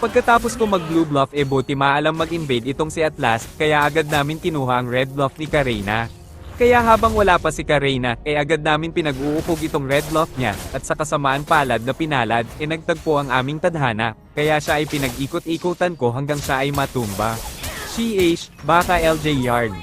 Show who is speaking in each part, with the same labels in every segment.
Speaker 1: Pagkatapos ko mag-blue bluff buti maalam mag-invade itong si Atlas, kaya agad namin kinuha ang red bluff ni Karina. Kaya habang wala pa si Karina, agad namin pinag-uupog itong red bluff niya, at sa kasamaan palad na pinalad, nagtagpo ang aming tadhana, kaya siya ay pinag-ikot-ikutan ko hanggang siya ay matumba. CH, baka LJ Yarn.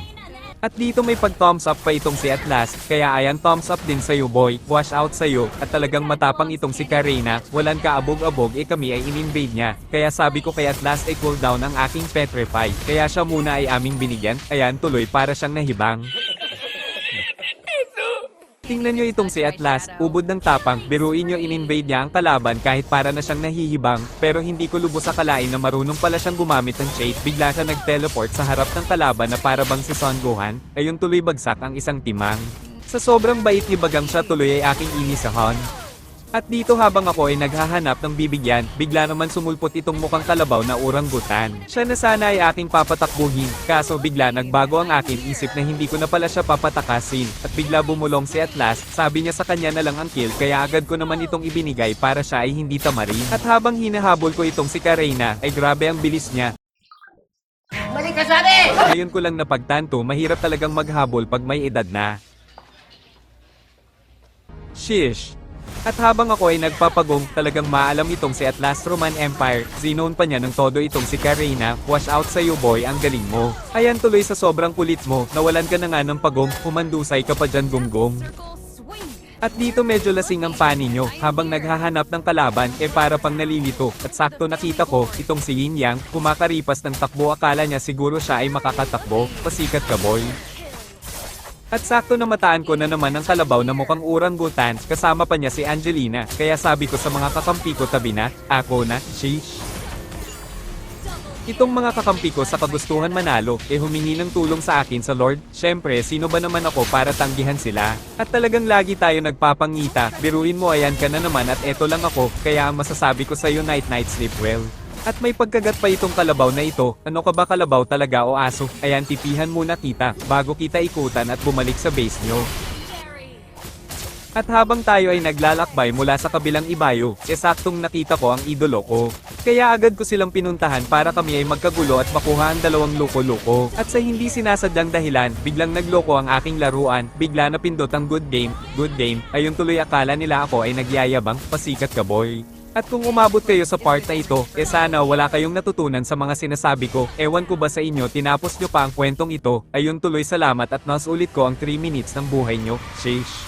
Speaker 1: At dito may pag-thumbs up pa itong si Atlas, kaya ayan thumbs up din sa'yo boy, wash out sa'yo, at talagang matapang itong si Karina, walang kaabog-abog kami ay in-invade niya, kaya sabi ko kay Atlas cool down ang aking petrify, kaya siya muna ay aming binigyan, ayan tuloy para siyang nahibang. Tingnan nyo itong si Atlas, ubod ng tapang, biruin nyo in-invade niya ang kalaban kahit para na siyang nahihibang, pero hindi ko lubos akalain na marunong pala siyang gumamit ng trait, bigla siya nag-teleport sa harap ng kalaban na para bang si Son Gohan, ayun tuloy bagsak ang isang timang. Sa sobrang bait ni Bagang siya tuloy ay aking inisahon. At dito habang ako ay naghahanap ng bibigyan, bigla naman sumulpot itong mukhang kalabaw na oranggutan. Siya na sana ay aking papatakbuhin, kaso bigla nagbago ang akin isip na hindi ko na pala siya papatakasin, at bigla bumulong si Atlas, sabi niya sa kanya na lang ang kill kaya agad ko naman itong ibinigay para siya ay hindi tamarin. At habang hinahabol ko itong si Karina, ay grabe ang bilis niya.
Speaker 2: Balik ka sabi!
Speaker 1: Ngayon ko lang napagtanto mahirap talagang maghabol pag may edad na. Shish! At habang ako ay nagpapagong, talagang maalam itong si Atlas Roman Empire, zinone pa niya ng todo itong si Karina, wash out sa'yo boy, ang galing mo. Ayan tuloy sa sobrang kulit mo, nawalan ka na nga ng pagong, humandusay ka pa dyan gonggong. At dito medyo lasing ang pani nyo, habang naghahanap ng kalaban, para pang nalilito, at sakto nakita ko, itong si Yin Yang, kumakaripas ng takbo akala niya siguro siya ay makakatakbo, pasikat ka boy. At sakto na mataan ko na naman ang kalabaw na mukhang oranggutan, kasama pa niya si Angelina, kaya sabi ko sa mga kakampi ko tabi na, ako na, sheesh. Itong mga kakampi ko sa kagustuhan manalo, humingi ng tulong sa akin sa Lord, syempre sino ba naman ako para tanggihan sila. At talagang lagi tayo nagpapangita, biruin mo ayan ka na naman at eto lang ako, kaya ang masasabi ko sa'yo night sleep well. At may pagkagat pa itong kalabaw na ito, ano ka ba kalabaw talaga o aso, ayan tipihan muna kita, bago kita ikutan at bumalik sa base nyo. At habang tayo ay naglalakbay mula sa kabilang ibayo, saktong nakita ko ang idolo ko. Kaya agad ko silang pinuntahan para kami ay magkagulo at makuha ang dalawang loko-loko. At sa hindi sinasadyang dahilan, biglang nagloko ang aking laruan, bigla napindot ang good game, ayun tuloy akala nila ako ay nagyayabang, pasikat ka boy. At kung umabot kayo sa part na ito, sana wala kayong natutunan sa mga sinasabi ko, ewan ko ba sa inyo tinapos nyo pa ang kwentong ito, ayun tuloy salamat at nasulit ko ang 3 minutes ng buhay nyo, sheesh.